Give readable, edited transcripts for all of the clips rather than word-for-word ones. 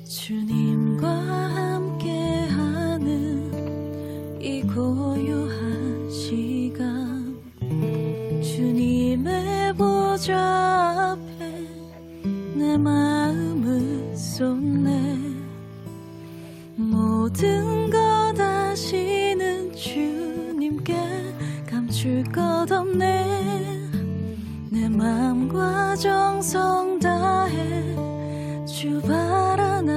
주님과 함께하는 이 고요한 시간, 주님의 보좌 앞에 내 마음을 쏟네. 모든 것 아시는 주님께 감출 것 없네. 내 마음과 정성 다해 주 바라나이다.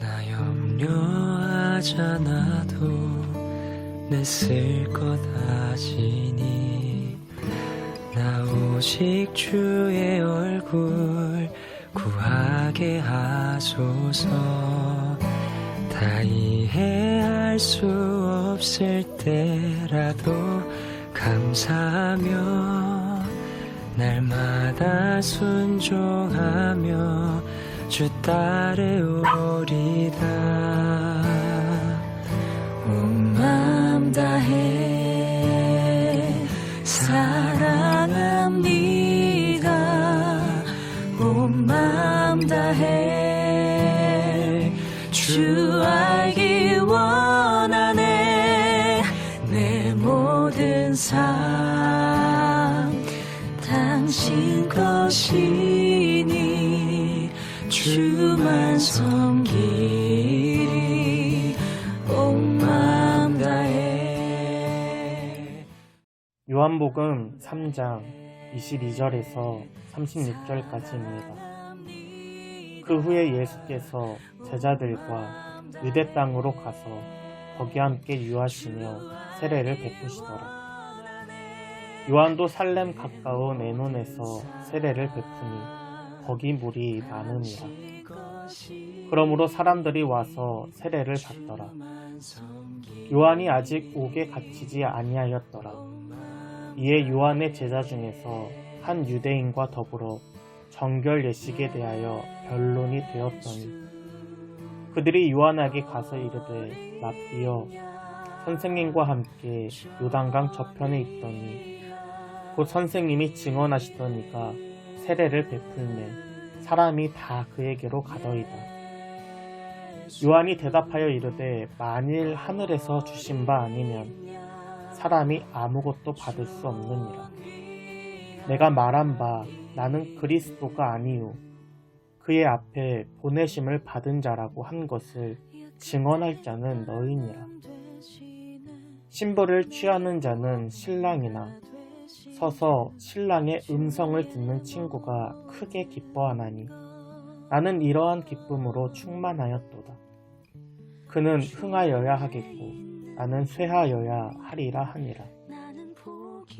나 염려하잖아도 내 쓸 것 아시니 나 오직 주의 얼굴 구하게 하소서. 다 이해할 수 없을 때라도 감사하며 날마다 순종하며 주 따르오리다. 온 마음 다해 사랑합니다. 온 마음 다해 주 알기 원하네. 내 모든 삶 당신 것이니 주만 섬기리 온 마음 다해. 요한복음 3장 22절에서 36절까지입니다. 그 후에 예수께서 제자들과 유대 땅으로 가서 거기 함께 유하시며 세례를 베푸시더라. 요한도 살렘 가까운 에논에서 세례를 베푸니 거기 물이 많으니라. 그러므로 사람들이 와서 세례를 받더라. 요한이 아직 옥에 갇히지 아니하였더라. 이에 요한의 제자 중에서 한 유대인과 더불어 정결 예식에 대하여 변론이 되었더니 그들이 요한에게 가서 이르되 랍비여, 선생님과 함께 요단강 저편에 있더니 곧 선생님이 증언하시더니가 세례를 베풀매 사람이 다 그에게로 가더이다. 요한이 대답하여 이르되 만일 하늘에서 주신 바 아니면 사람이 아무것도 받을 수 없느니라. 내가 말한 바 나는 그리스도가 아니요 그의 앞에 보내심을 받은 자라고 한 것을 증언할 자는 너희니라. 신부를 취하는 자는 신랑이나 서서 신랑의 음성을 듣는 친구가 크게 기뻐하나니 나는 이러한 기쁨으로 충만하였도다. 그는 흥하여야 하겠고 나는 쇠하여야 하리라 하니라.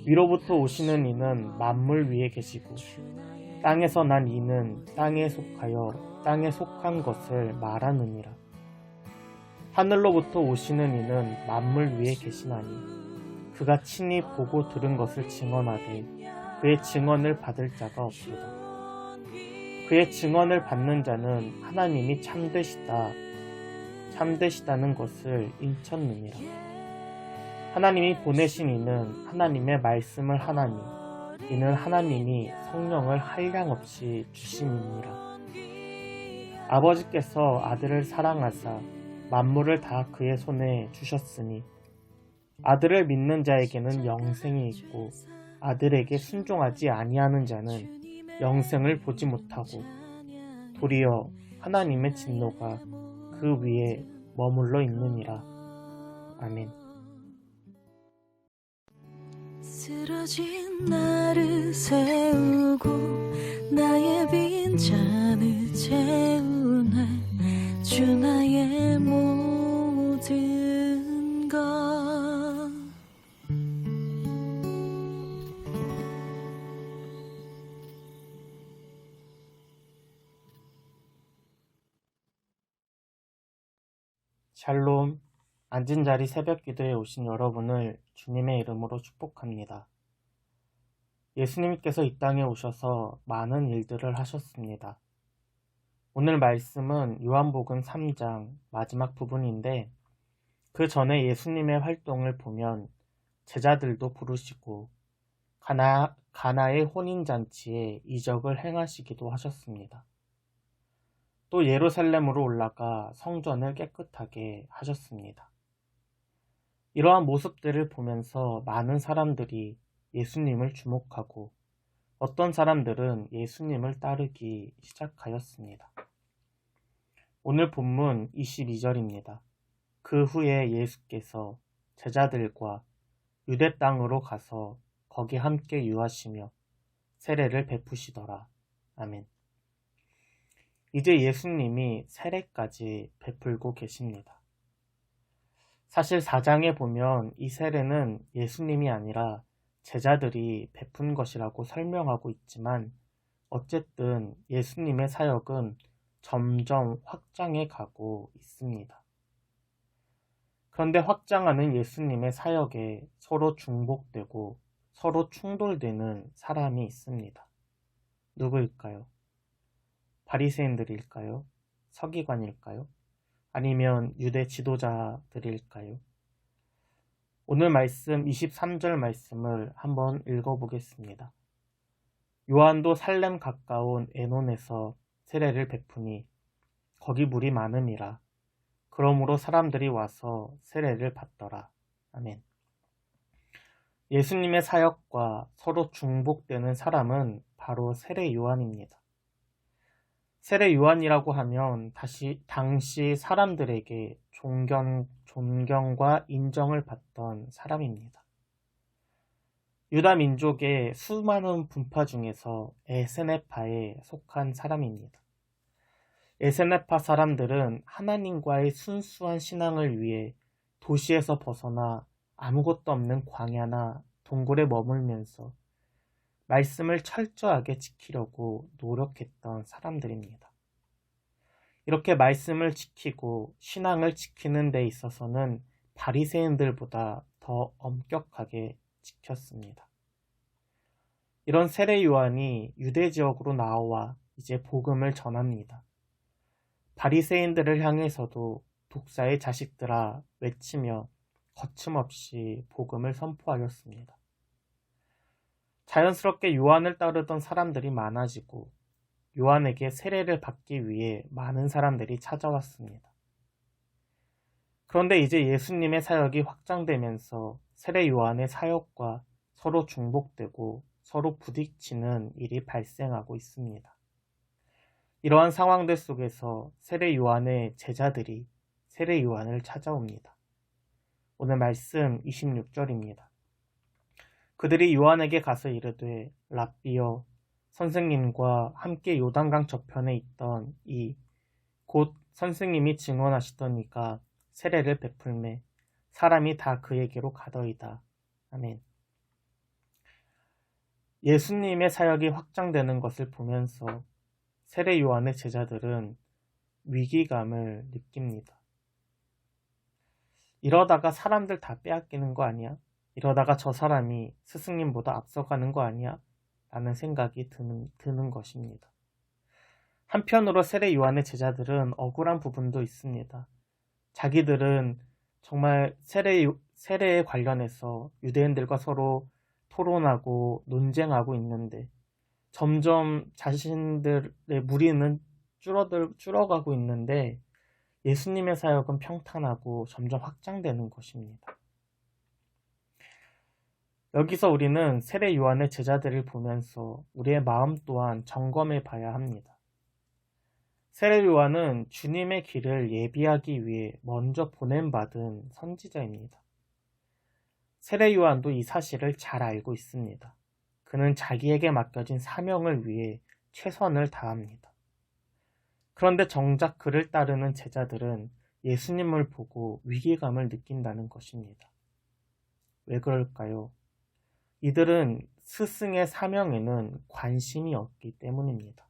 위로부터 오시는 이는 만물 위에 계시고 땅에서 난 이는 땅에 속하여 땅에 속한 것을 말하느니라. 하늘로부터 오시는 이는 만물 위에 계시나니 그가 친히 보고 들은 것을 증언하되 그의 증언을 받을 자가 없도다. 그의 증언을 받는 자는 하나님이 참되시다는 것을 인쳤느니라. 하나님이 보내신 이는 하나님의 말씀을 하나니 이는 하나님이 성령을 한량없이 주심이니라. 아버지께서 아들을 사랑하사 만물을 다 그의 손에 주셨으니 아들을 믿는 자에게는 영생이 있고 아들에게 순종하지 아니하는 자는 영생을 보지 못하고 도리어 하나님의 진노가 그 위에 머물러 있느니라. 아멘. 쓰러진 나를 세우고 나의 빈잔을 채우네. 주 나의 모든 것. 샬롬. 앉은 자리 새벽 기도에 오신 여러분을 주님의 이름으로 축복합니다. 예수님께서 이 땅에 오셔서 많은 일들을 하셨습니다. 오늘 말씀은 요한복음 3장 마지막 부분인데 그 전에 예수님의 활동을 보면 제자들도 부르시고 가나의 혼인잔치에 이적을 행하시기도 하셨습니다. 또 예루살렘으로 올라가 성전을 깨끗하게 하셨습니다. 이러한 모습들을 보면서 많은 사람들이 예수님을 주목하고 어떤 사람들은 예수님을 따르기 시작하였습니다. 오늘 본문 22절입니다. 그 후에 예수께서 제자들과 유대 땅으로 가서 거기 함께 유하시며 세례를 베푸시더라. 아멘. 이제 예수님이 세례까지 베풀고 계십니다. 사실 4장에 보면 이 세례는 예수님이 아니라 제자들이 베푼 것이라고 설명하고 있지만 어쨌든 예수님의 사역은 점점 확장해 가고 있습니다. 그런데 확장하는 예수님의 사역에 서로 중복되고 서로 충돌되는 사람이 있습니다. 누구일까요? 바리새인들일까요? 서기관일까요? 아니면 유대 지도자들일까요? 오늘 말씀 23절 말씀을 한번 읽어보겠습니다. 요한도 살렘 가까운 에논에서 세례를 베푸니 거기 물이 많음이라. 그러므로 사람들이 와서 세례를 받더라. 아멘. 예수님의 사역과 서로 중복되는 사람은 바로 세례 요한입니다. 세례 요한이라고 하면 당시 사람들에게 존경과 인정을 받던 사람입니다. 유다 민족의 수많은 분파 중에서 에세네파에 속한 사람입니다. 에세네파 사람들은 하나님과의 순수한 신앙을 위해 도시에서 벗어나 아무것도 없는 광야나 동굴에 머물면서 말씀을 철저하게 지키려고 노력했던 사람들입니다. 이렇게 말씀을 지키고 신앙을 지키는 데 있어서는 바리새인들보다 더 엄격하게 지켰습니다. 이런 세례 요한이 유대 지역으로 나와 이제 복음을 전합니다. 바리새인들을 향해서도 독사의 자식들아 외치며 거침없이 복음을 선포하였습니다. 자연스럽게 요한을 따르던 사람들이 많아지고 요한에게 세례를 받기 위해 많은 사람들이 찾아왔습니다. 그런데 이제 예수님의 사역이 확장되면서 세례 요한의 사역과 서로 중복되고 서로 부딪히는 일이 발생하고 있습니다. 이러한 상황들 속에서 세례 요한의 제자들이 세례 요한을 찾아옵니다. 오늘 말씀 26절입니다. 그들이 요한에게 가서 이르되 랍비여 선생님과 함께 요단강 저편에 있던 곧 선생님이 증언하시던 이가 세례를 베풀매 사람이 다 그에게로 가더이다. 아멘. 예수님의 사역이 확장되는 것을 보면서 세례 요한의 제자들은 위기감을 느낍니다. 이러다가 사람들 다 빼앗기는 거 아니야? 이러다가 저 사람이 스승님보다 앞서가는 거 아니야? 라는 생각이 드는 것입니다. 한편으로 세례 요한의 제자들은 억울한 부분도 있습니다. 자기들은 정말 세례에 관련해서 유대인들과 서로 토론하고 논쟁하고 있는데 점점 자신들의 무리는 줄어가고 있는데 예수님의 사역은 평탄하고 점점 확장되는 것입니다. 여기서 우리는 세례 요한의 제자들을 보면서 우리의 마음 또한 점검해 봐야 합니다. 세례 요한은 주님의 길을 예비하기 위해 먼저 보냄받은 선지자입니다. 세례 요한도 이 사실을 잘 알고 있습니다. 그는 자기에게 맡겨진 사명을 위해 최선을 다합니다. 그런데 정작 그를 따르는 제자들은 예수님을 보고 위기감을 느낀다는 것입니다. 왜 그럴까요? 이들은 스승의 사명에는 관심이 없기 때문입니다.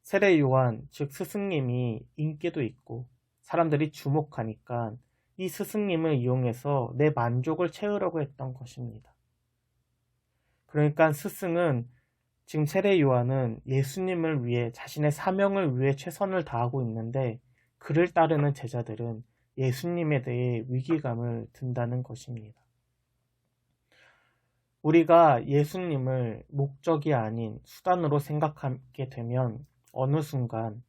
세례 요한, 즉 스승님이 인기도 있고 사람들이 주목하니까 이 스승님을 이용해서 내 만족을 채우려고 했던 것입니다. 그러니까 스승은 지금 세례 요한은 예수님을 위해 자신의 사명을 위해 최선을 다하고 있는데 그를 따르는 제자들은 예수님에 대해 위기감을 든다는 것입니다. 우리가 예수님을 목적이 아닌 수단으로 생각하게 되면 어느 순간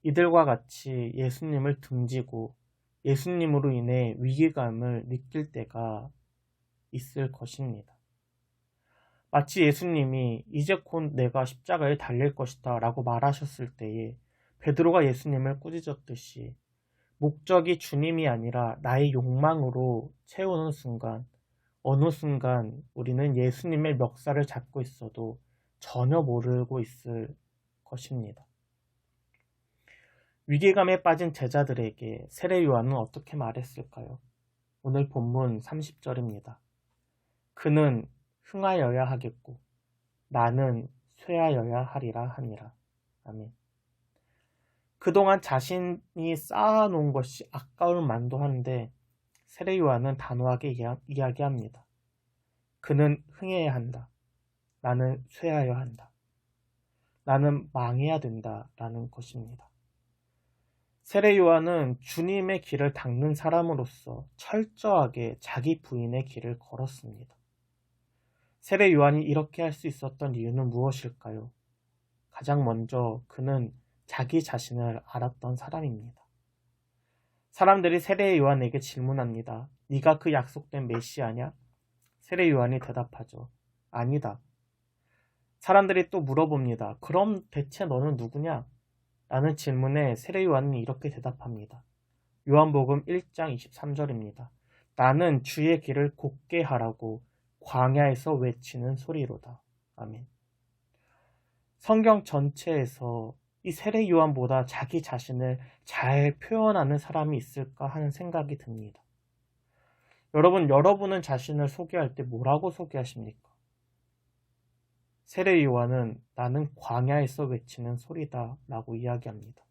이들과 같이 예수님을 등지고 예수님으로 인해 위기감을 느낄 때가 있을 것입니다. 마치 예수님이 이제 곧 내가 십자가에 달릴 것이다 라고 말하셨을 때에 베드로가 예수님을 꾸짖었듯이 목적이 주님이 아니라 나의 욕망으로 채우는 순간 어느 순간 우리는 예수님의 멱살을 잡고 있어도 전혀 모르고 있을 것입니다. 위기감에 빠진 제자들에게 세례 요한은 어떻게 말했을까요? 오늘 본문 30절입니다. 그는 흥하여야 하겠고 나는 쇠하여야 하리라 하니라. 아멘. 그동안 자신이 쌓아놓은 것이 아까울 만도 한데 세례 요한은 단호하게 이야기합니다. 그는 흥해야 한다. 나는 쇠하여야 한다. 나는 망해야 된다. 라는 것입니다. 세례 요한은 주님의 길을 닦는 사람으로서 철저하게 자기 부인의 길을 걸었습니다. 세례 요한이 이렇게 할 수 있었던 이유는 무엇일까요? 가장 먼저 그는 자기 자신을 알았던 사람입니다. 사람들이 세례 요한에게 질문합니다. 네가 그 약속된 메시아냐? 세례 요한이 대답하죠. 아니다. 사람들이 또 물어봅니다. 그럼 대체 너는 누구냐? 라는 질문에 세례 요한은 이렇게 대답합니다. 요한복음 1장 23절입니다. 나는 주의 길을 곧게 하라고 광야에서 외치는 소리로다. 아멘. 성경 전체에서 이 세례 요한보다 자기 자신을 잘 표현하는 사람이 있을까 하는 생각이 듭니다. 여러분은 자신을 소개할 때 뭐라고 소개하십니까? 세례 요한은 나는 광야에서 외치는 소리다 라고 이야기합니다.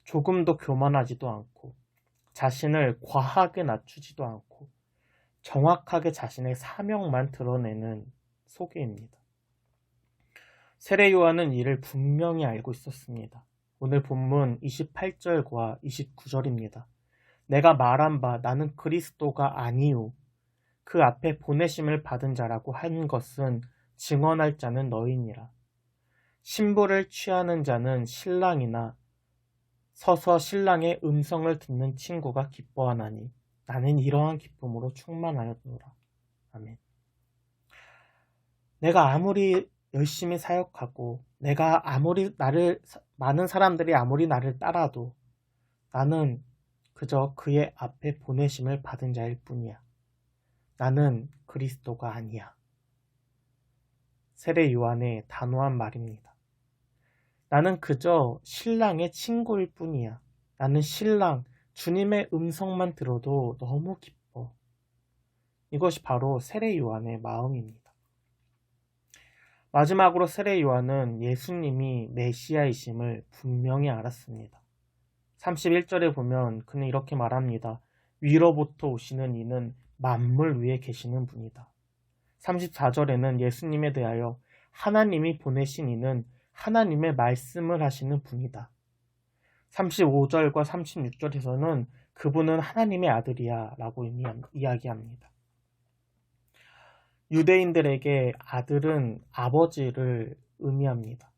조금도 교만하지도 않고 자신을 과하게 낮추지도 않고 정확하게 자신의 사명만 드러내는 소개입니다. 세례 요한은 이를 분명히 알고 있었습니다. 오늘 본문 28절과 29절입니다. 내가 말한 바 나는 그리스도가 아니요 그 앞에 보내심을 받은 자라고 한 것은 증언할 자는 너희니라. 신부를 취하는 자는 신랑이나 서서 신랑의 음성을 듣는 친구가 기뻐하나니 나는 이러한 기쁨으로 충만하였노라. 아멘. 내가 아무리 열심히 사역하고 내가 아무리 많은 사람들이 아무리 나를 따라도 나는 그저 그의 앞에 보내심을 받은 자일 뿐이야. 나는 그리스도가 아니야. 세례 요한의 단호한 말입니다. 나는 그저 신랑의 친구일 뿐이야. 나는 신랑, 주님의 음성만 들어도 너무 기뻐. 이것이 바로 세례 요한의 마음입니다. 마지막으로 세례 요한은 예수님이 메시아이심을 분명히 알았습니다. 31절에 보면 그는 이렇게 말합니다. 위로부터 오시는 이는 만물 위에 계시는 분이다. 34절에는 예수님에 대하여 하나님이 보내신 이는 하나님의 말씀을 하시는 분이다. 35절과 36절에서는 그분은 하나님의 아들이야 라고 이야기합니다. 유대인들에게 아들은 아버지를 의미합니다.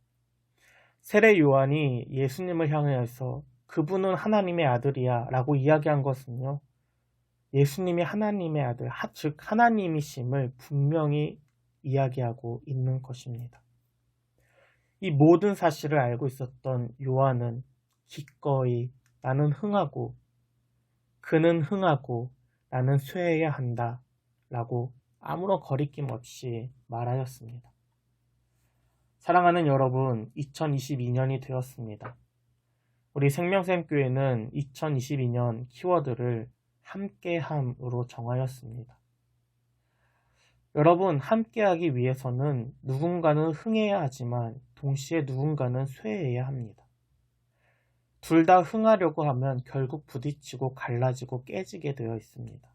세례 요한이 예수님을 향해서 그분은 하나님의 아들이야 라고 이야기한 것은요. 예수님이 하나님의 아들, 즉 하나님이심을 분명히 이야기하고 있는 것입니다. 이 모든 사실을 알고 있었던 요한은 기꺼이 나는 흥하고 그는 흥하고 나는 쇠해야 한다 라고 아무런 거리낌 없이 말하였습니다. 사랑하는 여러분, 2022년이 되었습니다. 우리 생명샘교회는 2022년 키워드를 함께함으로 정하였습니다. 여러분, 함께하기 위해서는 누군가는 흥해야 하지만 동시에 누군가는 쇠해야 합니다. 둘 다 흥하려고 하면 결국 부딪히고 갈라지고 깨지게 되어 있습니다.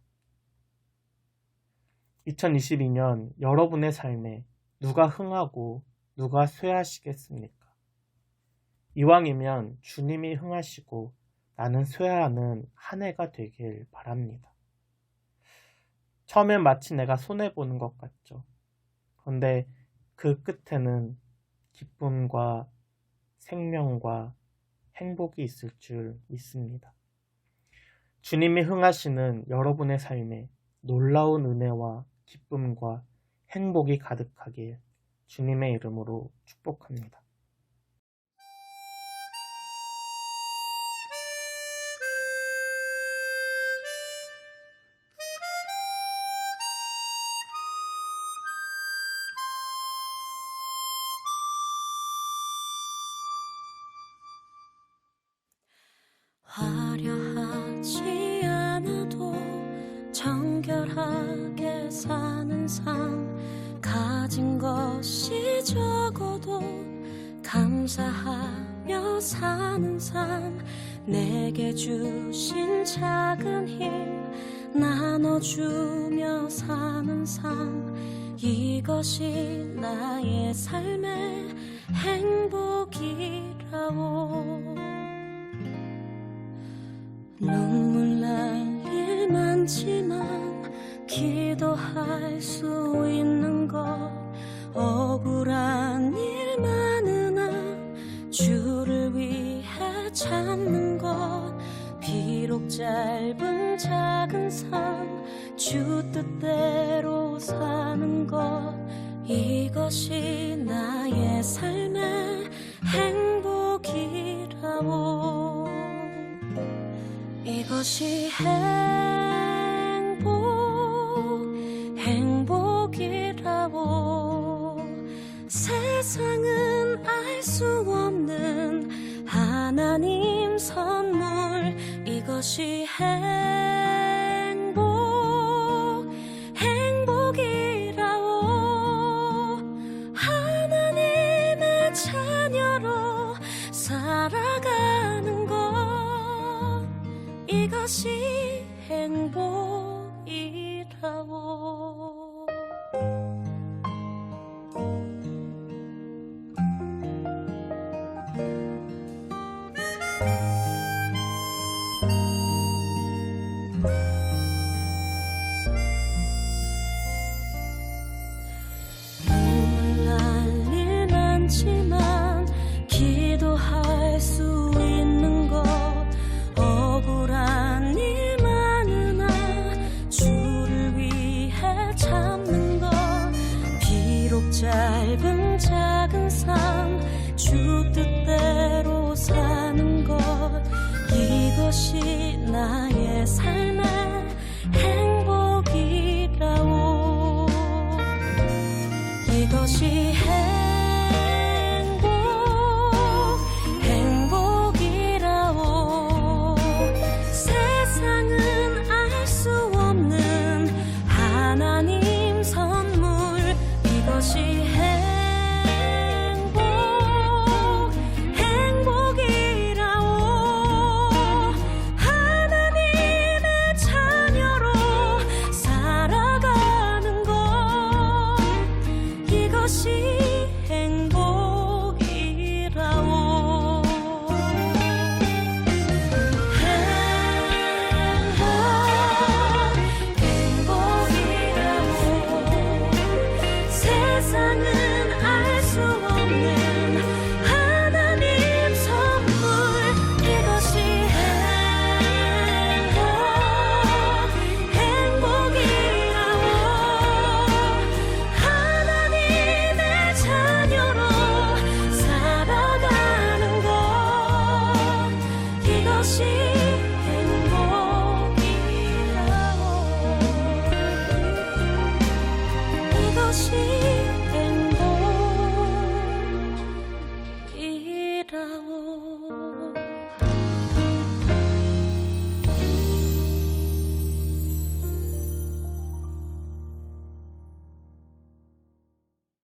2022년 여러분의 삶에 누가 흥하고 누가 쇠하시겠습니까? 이왕이면 주님이 흥하시고 나는 쇠하는 한 해가 되길 바랍니다. 처음엔 마치 내가 손해보는 것 같죠. 그런데 그 끝에는 기쁨과 생명과 행복이 있을 줄 믿습니다. 주님이 흥하시는 여러분의 삶에 놀라운 은혜와 기쁨과 행복이 가득하길 주님의 이름으로 축복합니다. 화려하지 않아도 정결하게 사는 삶, 가진 것이 적어도 감사하며 사는 삶, 내게 주신 작은 힘 나눠주며 사는 삶, 이것이 나의 삶의 행복이라오. 눈물 날 일 많지만 기도할 수 있는 것, 억울한 일 많으나 주를 위해 참는 것, 비록 짧은 작은 삶 주 뜻대로 사는 것, 이것이 나의 삶의 행복이라오. 이것이 행복이라고. 세상은 알 수 없는 하나님 선물, 이것이 행복이라고. 하나님의 자녀로 살아가는 것, 이것이 행복이라고. 눈물 날 일 많지만 기도할 수 있는 것, 억울한 일 많으나 주를 위해 참는 것, 비록 짧은 작은 삶 주 뜻대로 사는 것, 이것이 나의 삶의 행복이라오. 이것이 행복이라오. 세상은 알 수 없는 하나님 선물, 이것이 행복이라오. 하나님의 자녀로 살아가는 것, 이것이 행복이라오. 행복이라오. 세상은 알 수 없는 하나님 선물, 이것이 행복이라오. 하나님의 자녀로 살아가는 것, 이것이